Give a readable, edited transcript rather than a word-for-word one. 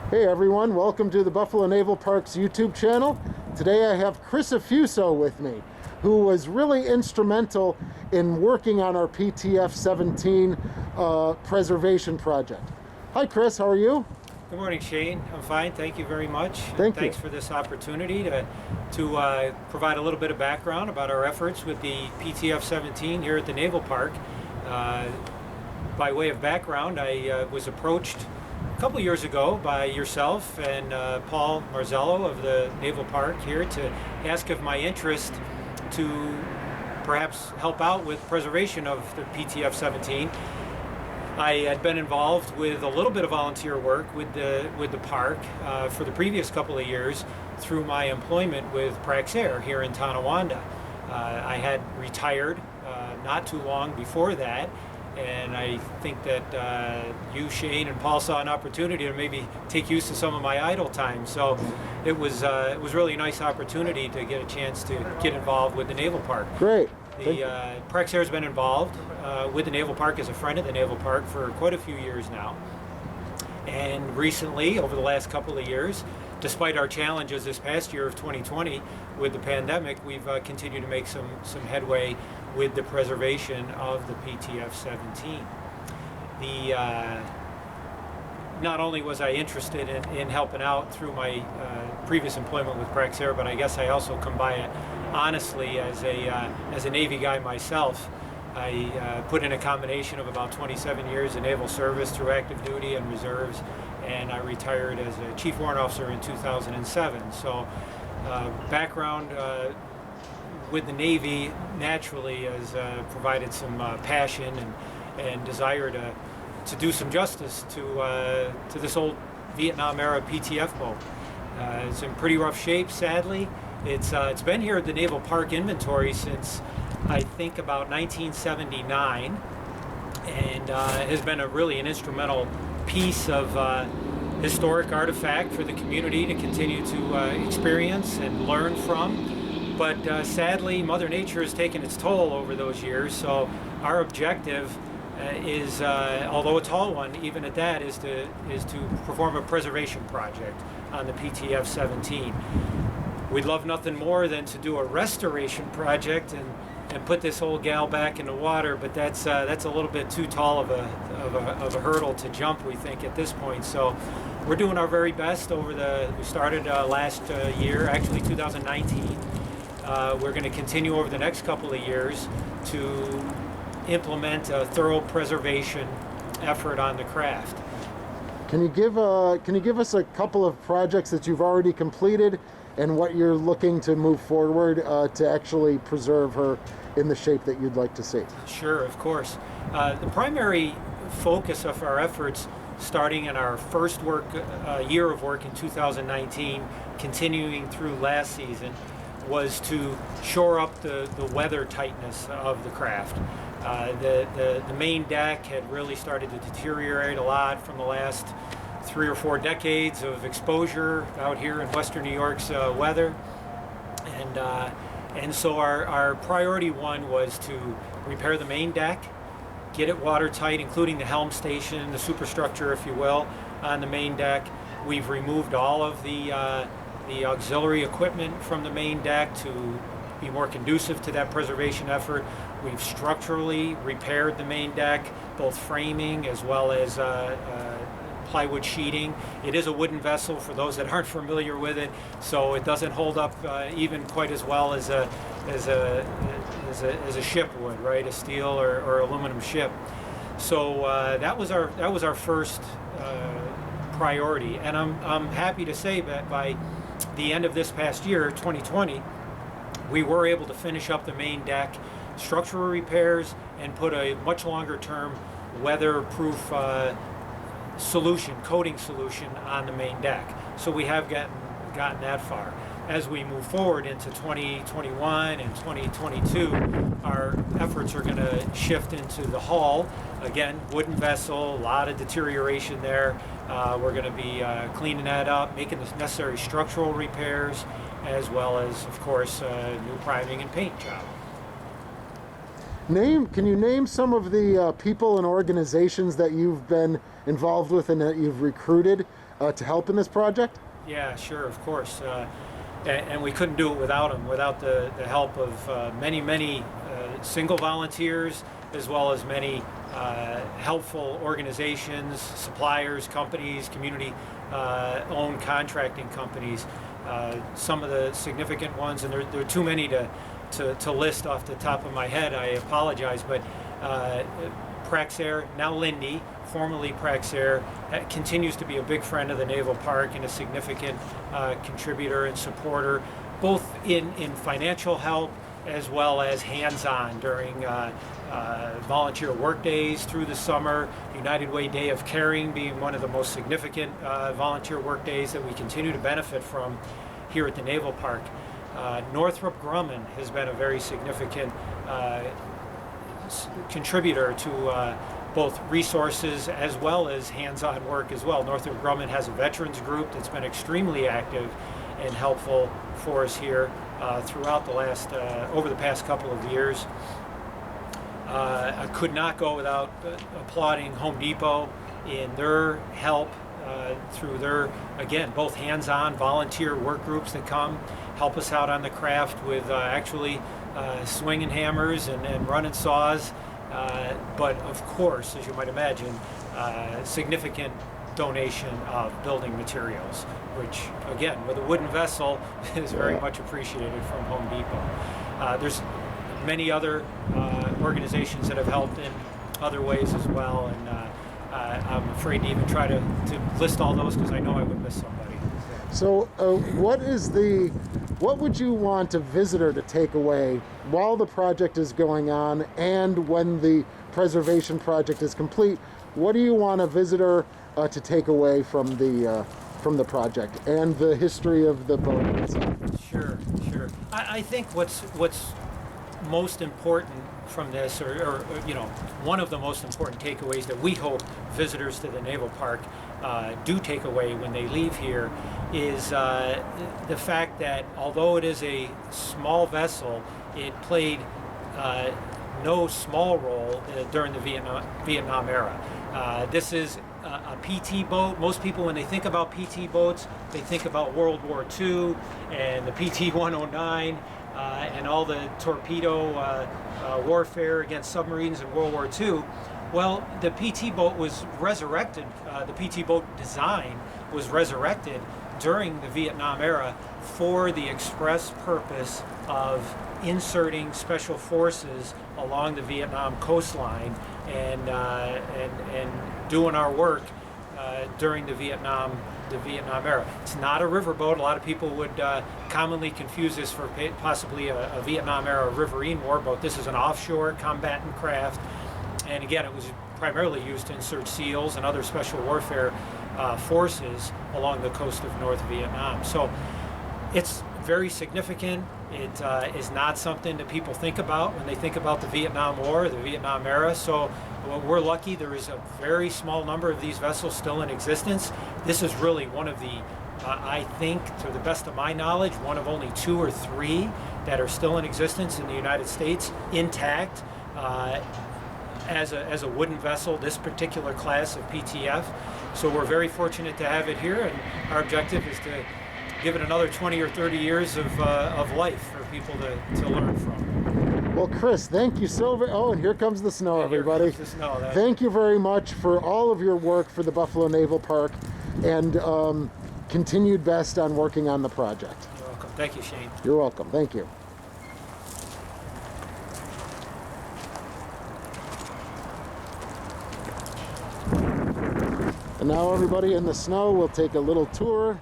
Hey everyone, welcome to the Buffalo Naval Park's YouTube channel. Today I have Chris Affuso with me, who was really instrumental in working on our PTF-17 preservation project. Hi Chris, how are you? Good morning, Shane. I'm fine. Thank you very much. Thanks for this opportunity to provide a little bit of background about our efforts with the PTF-17 here at the Naval Park. By way of background, I was approached a couple years ago by yourself and Paul Marzello of the Naval Park here to ask of my interest to perhaps help out with preservation of the PTF-17. I had been involved with a little bit of volunteer work with the park for the previous couple of years through my employment with Praxair here in Tonawanda. I had retired not too long before that, and I think that you, Shane, and Paul saw an opportunity to maybe take use of some of my idle time. So it was really a nice opportunity to get a chance to get involved with the Naval Park. Great. The Praxair has been involved with the Naval Park as a friend of the Naval Park for quite a few years now. And recently, over the last couple of years, despite our challenges this past year of 2020 with the pandemic, we've continued to make some headway with the preservation of the PTF-17. Not only was I interested in helping out through my previous employment with Praxair, but I guess I also come by it honestly as a Navy guy myself. I put in a combination of about 27 years in naval service through active duty and reserves, and I retired as a chief warrant officer in 2007. So background with the Navy naturally has provided some passion and desire to do some justice to this old Vietnam era PTF boat. It's in pretty rough shape, sadly. It's been here at the Naval Park inventory since I think about 1979, and has been really an instrumental piece of historic artifact for the community to continue to experience and learn from. But sadly, Mother Nature has taken its toll over those years, so our objective is, although a tall one, even at that, is to perform a preservation project on the PTF-17. We'd love nothing more than to do a restoration project and put this old gal back in the water, but that's a little bit too tall of a hurdle to jump, we think, at this point. So we're doing our very best. We started last year, actually 2019. We're going to continue over the next couple of years to implement a thorough preservation effort on the craft. Can you give us a couple of projects that you've already completed and what you're looking to move forward to actually preserve her in the shape that you'd like to see? Sure, of course. The primary focus of our efforts, starting in our first year of work in 2019, continuing through last season, was to shore up the weather tightness of the craft. The main deck had really started to deteriorate a lot from the last 3 or 4 decades of exposure out here in Western New York's weather, and so our priority one was to repair the main deck, get it watertight, including the helm station, the superstructure, if you will, on the main deck. We've removed all of the auxiliary equipment from the main deck to be more conducive to that preservation effort. We've structurally repaired the main deck, both framing as well as plywood sheeting. It is a wooden vessel for those that aren't familiar with it, so it doesn't hold up even quite as well as a ship would, right? A steel or aluminum ship. So that was our first priority, and I'm happy to say that by the end of this past year, 2020, we were able to finish up the main deck, structural repairs, and put a much longer term weatherproof coating solution on the main deck. So we have gotten that far. As we move forward into 2021 and 2022, our efforts are going to shift into the hull. Again, wooden vessel, a lot of deterioration there. We're going to be cleaning that up, making the necessary structural repairs, as well as, of course, new priming and paint job. Can you name some of the people and organizations that you've been involved with and that you've recruited to help in this project? Yeah, sure, of course. And we couldn't do it without them, without the help of many single volunteers, as well as many helpful organizations, suppliers, companies, community-owned contracting companies. Some of the significant ones, and there are too many to list off the top of my head, I apologize, but Praxair, now Linde, formerly Praxair, continues to be a big friend of the Naval Park and a significant contributor and supporter, both in financial help as well as hands-on during volunteer work days through the summer. United Way Day of Caring being one of the most significant volunteer work days that we continue to benefit from here at the Naval Park. Northrop Grumman has been a very significant contributor to both resources as well as hands-on work as well. Northrop Grumman has a veterans group that's been extremely active and helpful for us here throughout over the past couple of years. I could not go without applauding Home Depot in their help through their, again, both hands-on volunteer work groups that come help us out on the craft with actually swinging hammers and running saws. But of course, as you might imagine, significant donation of building materials, which again, with a wooden vessel, is very much appreciated from Home Depot. There's many other organizations that have helped in other ways as well, and I'm afraid to even try to list all those because I know I would miss somebody. So what would you want a visitor to take away while the project is going on and when the preservation project is complete? What do you want a visitor to take away from the project and the history of the boat itself? Sure. I think what's most important from this, or one of the most important takeaways that we hope visitors to the Naval Park do take away when they leave here, is the fact that although it is a small vessel, it played no small role during the Vietnam era. This is a PT boat. Most people, when they think about PT boats, they think about World War II and the PT-109 and all the torpedo warfare against submarines in World War II. Well, the PT boat was resurrected, the PT boat design was resurrected during the Vietnam era for the express purpose of inserting special forces along the Vietnam coastline and doing our work during the Vietnam era. It's not a riverboat. A lot of people would commonly confuse this for possibly a Vietnam era riverine warboat. This is an offshore combatant craft, and again, it was primarily used to insert SEALs and other special warfare forces along the coast of North Vietnam. So it's very significant. It is not something that people think about when they think about the Vietnam War, the Vietnam era. So we're lucky there is a very small number of these vessels still in existence. This is really one of the, I think, to the best of my knowledge, one of only 2 or 3 that are still in existence in the United States, intact, as a wooden vessel, this particular class of PTF. So we're very fortunate to have it here, and our objective is to give it another 20 or 30 years of life for people to learn from. Well, Chris, thank you so very. Oh, and here comes the snow, everybody. Here comes the snow. Thank you very much for all of your work for the Buffalo Naval Park, and continued best on working on the project. You're welcome. Thank you, Shane. You're welcome. Thank you. And now, everybody, in the snow, we'll take a little tour